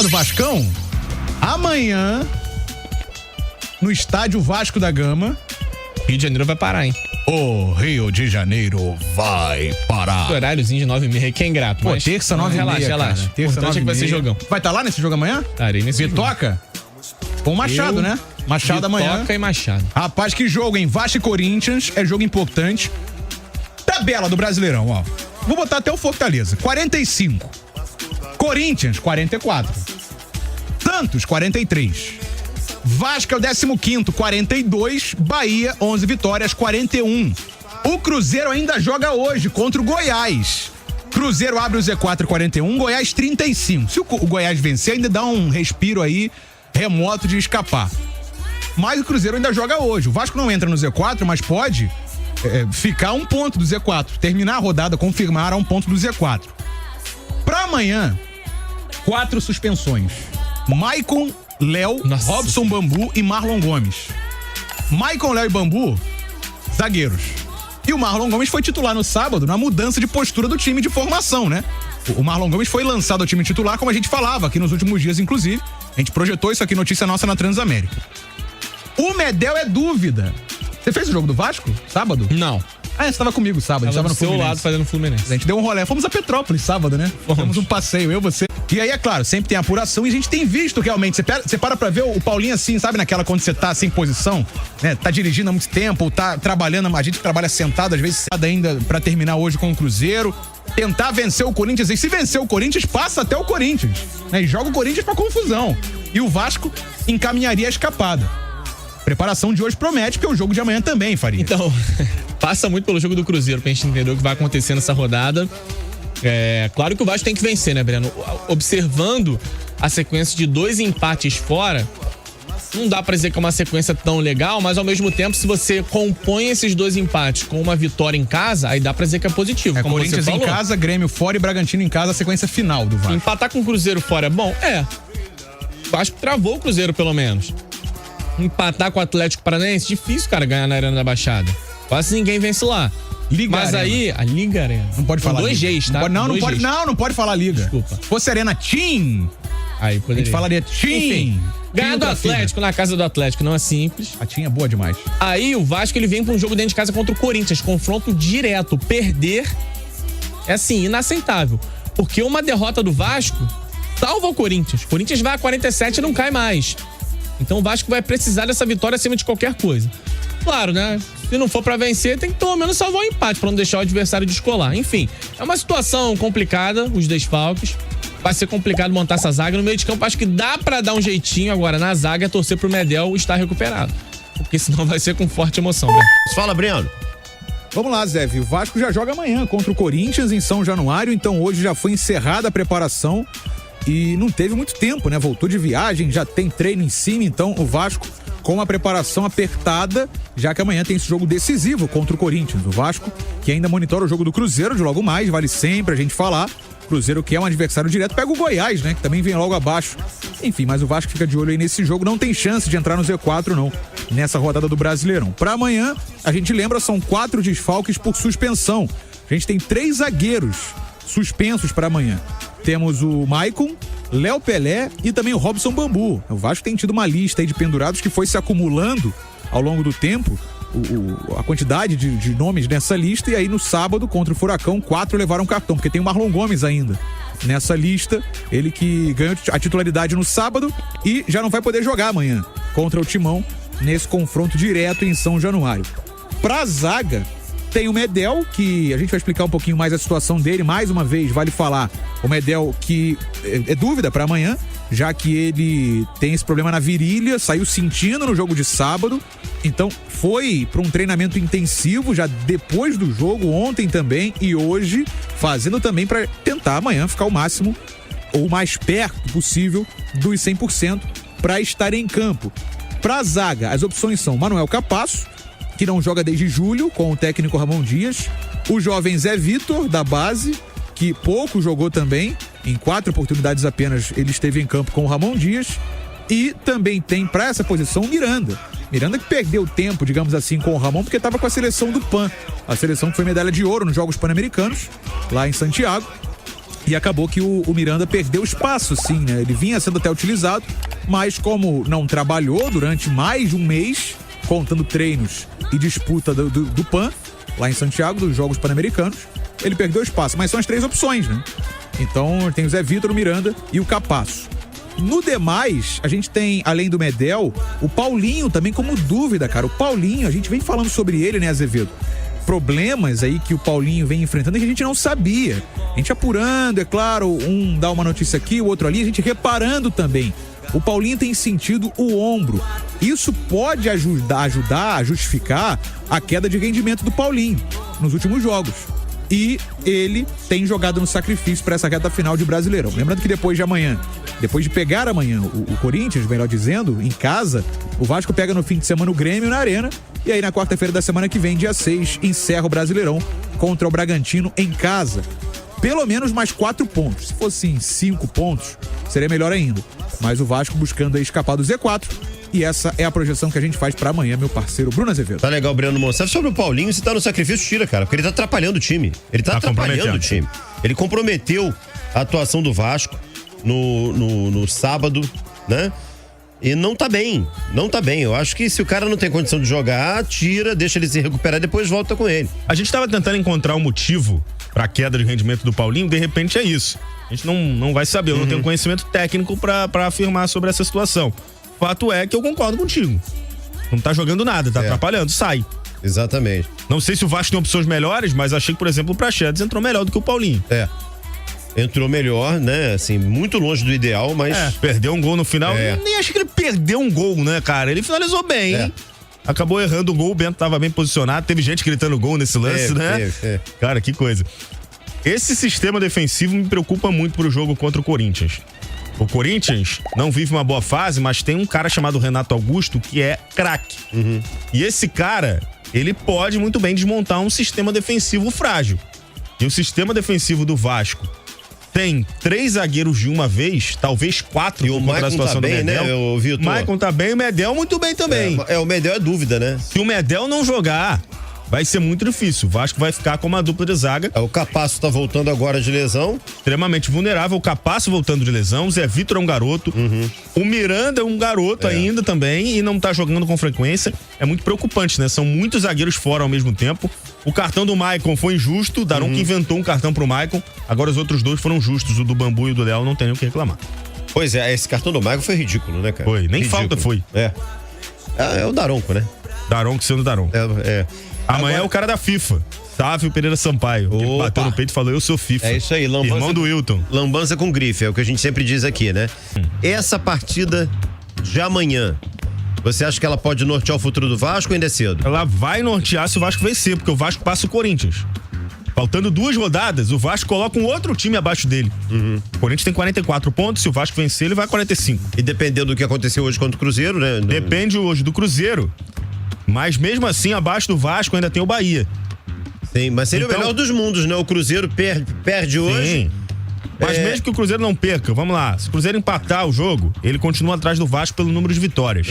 do Vascão? Amanhã, no estádio Vasco da Gama. Rio de Janeiro vai parar, hein? O Rio de Janeiro vai parar. O horáriozinho de 9h30, que é ingrato. Pô, terça, 9h30, relaxa. Terça, 9h30. Que vai ser jogão. Vai estar lá nesse jogo amanhã? Estarei nesse jogo. Bitoca? Com o Machado, né? Machado amanhã. Bitoca e Machado. Rapaz, que jogo, hein? Vasco e Corinthians, é jogo importante. Tabela do Brasileirão, ó. Vou botar até o Fortaleza. 45. Corinthians, 44. Santos, 43. Vasco é o 15º, 42. Bahia, 11 vitórias, 41. O Cruzeiro ainda joga hoje contra o Goiás. Cruzeiro abre o Z4, 41. Goiás, 35. Se o Goiás vencer, ainda dá um respiro aí remoto de escapar. Mas o Cruzeiro ainda joga hoje. O Vasco não entra no Z4, mas pode ficar a um ponto do Z4. Terminar a rodada, confirmar a um ponto do Z4. Pra amanhã, 4 suspensões. Maicon, Léo, Robson Bambu e Marlon Gomes. Maicon, Léo e Bambu, zagueiros. E o Marlon Gomes foi titular no sábado na mudança de postura do time de formação, né? O Marlon Gomes foi lançado ao time titular, como a gente falava aqui nos últimos dias, inclusive. A gente projetou isso aqui, notícia nossa na Transamérica. O Medel é dúvida. Você fez o jogo do Vasco, sábado? Não. Ah, você tava comigo sábado, a gente tava no seu lado fazendo Fluminense. A gente deu um rolê, fomos a Petrópolis sábado, né? Fomos um passeio, eu, você. E aí, é claro, sempre tem apuração e a gente tem visto realmente, você para pra ver o Paulinho assim, sabe naquela quando você tá sem posição, né? Tá dirigindo há muito tempo, ou tá trabalhando, a gente trabalha sentado, às vezes ainda pra terminar hoje com o Cruzeiro, tentar vencer o Corinthians, e se vencer o Corinthians, passa até o Corinthians, né? E joga o Corinthians pra confusão. E o Vasco encaminharia a escapada. Preparação de hoje promete, porque o jogo de amanhã também, Faria. Então, passa muito pelo jogo do Cruzeiro pra gente entender o que vai acontecer nessa rodada. Claro que o Vasco tem que vencer, né, Breno? Observando a sequência de 2 empates fora, não dá pra dizer que é uma sequência tão legal, mas ao mesmo tempo, se você compõe esses 2 empates com uma vitória em casa, aí dá pra dizer que é positivo. Como Corinthians em casa, Grêmio fora e Bragantino em casa, a sequência final do Vasco. Empatar com o Cruzeiro fora é bom? O Vasco travou o Cruzeiro, pelo menos. Empatar com o Atlético Paranaense, difícil, cara, ganhar na Arena da Baixada. Quase ninguém vence lá. Liga Mas Arena. Aí, a Liga Arena. Não pode falar. 2 Gs, tá? Não pode falar Liga. Desculpa. Se fosse Arena Team, aí poderia. a gente falaria Team. Enfim, ganhar do Atlético na casa do Atlético não é simples. A Team é boa demais. Aí o Vasco ele vem pra um jogo dentro de casa contra o Corinthians, confronto direto. Perder é assim, inaceitável. Porque uma derrota do Vasco salva o Corinthians. O Corinthians vai a 47 e não cai mais. Então o Vasco vai precisar dessa vitória acima de qualquer coisa. Claro, né? Se não for pra vencer, tem que pelo menos salvar o empate pra não deixar o adversário descolar. Enfim, é uma situação complicada, os desfalques. Vai ser complicado montar essa zaga. No meio de campo, acho que dá pra dar um jeitinho agora na zaga, torcer pro Medel estar recuperado. Porque senão vai ser com forte emoção, né? Fala, Breno. Vamos lá, Zé. O Vasco já joga amanhã contra o Corinthians em São Januário, então hoje já foi encerrada a preparação e não teve muito tempo, né? Voltou de viagem, já tem treino em cima, então o Vasco com uma preparação apertada, já que amanhã tem esse jogo decisivo contra o Corinthians. O Vasco, que ainda monitora o jogo do Cruzeiro de logo mais, vale sempre a gente falar. Cruzeiro, que é um adversário direto, pega o Goiás, né? Que também vem logo abaixo. Enfim, mas o Vasco fica de olho aí nesse jogo. Não tem chance de entrar no Z4, não, nessa rodada do Brasileirão. Pra amanhã, a gente lembra, são 4 desfalques por suspensão. A gente tem 3 zagueiros suspensos pra amanhã. Temos o Maicon, Léo Pelé e também o Robson Bambu. O Vasco tem tido uma lista aí de pendurados que foi se acumulando ao longo do tempo. A quantidade de nomes nessa lista, e aí no sábado contra o Furacão 4 levaram cartão, porque tem o Marlon Gomes ainda nessa lista, ele que ganhou a titularidade no sábado e já não vai poder jogar amanhã contra o Timão nesse confronto direto em São Januário. Pra zaga tem o Medel, que a gente vai explicar um pouquinho mais a situação dele, mais uma vez vale falar, o Medel que é dúvida pra amanhã, já que ele tem esse problema na virilha, saiu sentindo no jogo de sábado, então foi para um treinamento intensivo já depois do jogo, ontem também e hoje, fazendo também para tentar amanhã ficar o máximo ou mais perto possível dos 100% para estar em campo. Para a zaga, as opções são Manuel Capasso, que não joga desde julho com o técnico Ramon Dias, o jovem Zé Vitor, da base, que pouco jogou também, em 4 oportunidades apenas ele esteve em campo com o Ramon Dias, e também tem para essa posição Miranda que perdeu tempo, digamos assim, com o Ramon, porque estava com a seleção do PAN, a seleção que foi medalha de ouro nos Jogos Pan-Americanos, lá em Santiago, E acabou que o Miranda perdeu espaço, sim, né? Ele vinha sendo até utilizado, mas como não trabalhou durante mais de um mês, contando treinos e disputa do PAN, lá em Santiago, dos Jogos Pan-Americanos, ele perdeu espaço. Mas são as 3 opções, né? Então tem o Zé Vitor, o Miranda e o Capasso. No demais, a gente tem, além do Medel, o Paulinho também como dúvida, cara. O Paulinho, a gente vem falando sobre ele, né, Azevedo? Problemas aí que o Paulinho vem enfrentando e que a gente não sabia. A gente apurando, é claro, um dá uma notícia aqui, o outro ali, a gente reparando também. O Paulinho tem sentido o ombro. Isso pode ajudar a justificar a queda de rendimento do Paulinho nos últimos jogos. E ele tem jogado no sacrifício para essa reta final de Brasileirão. Lembrando que depois de pegar amanhã o Corinthians, melhor dizendo, em casa, o Vasco pega no fim de semana o Grêmio na Arena. E aí na quarta-feira da semana que vem, dia 6, encerra o Brasileirão contra o Bragantino em casa. Pelo menos mais 4 pontos. Se fossem 5 pontos, seria melhor ainda. Mas o Vasco buscando aí escapar do Z4. E essa é a projeção que a gente faz pra amanhã, meu parceiro Bruno Azevedo. Tá legal, Breno Monsanto. Sobre o Paulinho, se tá no sacrifício, tira, cara. Porque ele tá atrapalhando o time. Ele tá atrapalhando o time. Ele comprometeu a atuação do Vasco no sábado, né? E não tá bem. Eu acho que se o cara não tem condição de jogar, tira, deixa ele se recuperar e depois volta com ele. A gente tava tentando encontrar um motivo pra queda de rendimento do Paulinho, de repente é isso. A gente não vai saber, eu não tenho conhecimento técnico pra afirmar sobre essa situação. Fato é que eu concordo contigo. Não tá jogando nada, tá atrapalhando, sai. Exatamente. Não sei se o Vasco tem opções melhores, mas achei que, por exemplo, o Praxedes entrou melhor do que o Paulinho. Entrou melhor, né? Assim, muito longe do ideal, mas... perdeu um gol no final. Nem acho que ele perdeu um gol, né, cara? Ele finalizou bem, acabou errando o gol, o Bento tava bem posicionado, teve gente gritando gol nesse lance, né? Cara, que coisa. Esse sistema defensivo me preocupa muito pro jogo contra o Corinthians. O Corinthians não vive uma boa fase, mas tem um cara chamado Renato Augusto que é craque. E esse cara, ele pode muito bem desmontar um sistema defensivo frágil. E o sistema defensivo do Vasco tem 3 zagueiros de uma vez, talvez 4 por conta da situação do Medel. Né, o Maicon tá bem, o Medel muito bem também. O Medel é dúvida, né? Se o Medel não jogar, vai ser muito difícil. O Vasco vai ficar com uma dupla de zaga. O Capasso tá voltando agora de lesão. Extremamente vulnerável. O Capasso voltando de lesão. O Zé Vitor é um garoto. O Miranda é um garoto ainda também e não tá jogando com frequência. É muito preocupante, né? São muitos zagueiros fora ao mesmo tempo. O cartão do Maicon foi injusto. O Daronco inventou um cartão pro Maicon. Agora os outros 2 foram justos. O do Bambu e o do Léo não tem nem o que reclamar. Pois é, esse cartão do Maicon foi ridículo, né, cara? Foi, nem ridículo. Falta foi. É o Daronco, né? Daronco sendo Daronco. Amanhã é o cara da FIFA, Sávio Pereira Sampaio. Ele bateu no peito e falou, eu sou FIFA. É isso aí, lambança, irmão do Wilton. Lambança com grife, é o que a gente sempre diz aqui, né? Essa partida de amanhã, você acha que ela pode nortear o futuro do Vasco ou ainda é cedo? Ela vai nortear se o Vasco vencer, porque o Vasco passa o Corinthians. Faltando 2 rodadas, o Vasco coloca um outro time abaixo dele. O Corinthians tem 44 pontos, se o Vasco vencer, ele vai a 45. E dependendo do que aconteceu hoje contra o Cruzeiro, né? Depende hoje do Cruzeiro. Mas mesmo assim, abaixo do Vasco ainda tem o Bahia. Sim, mas seria o melhor dos mundos, né? O Cruzeiro perde hoje. Sim. Mas mesmo que o Cruzeiro não perca, vamos lá, se o Cruzeiro empatar o jogo, ele continua atrás do Vasco pelo número de vitórias.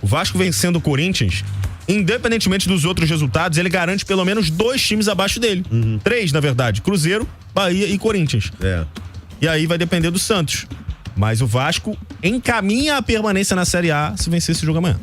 O Vasco vencendo o Corinthians, independentemente dos outros resultados, ele garante pelo menos 2 times abaixo dele. 3, na verdade, Cruzeiro, Bahia e Corinthians. E aí vai depender do Santos. Mas o Vasco encaminha a permanência na Série A se vencer esse jogo amanhã.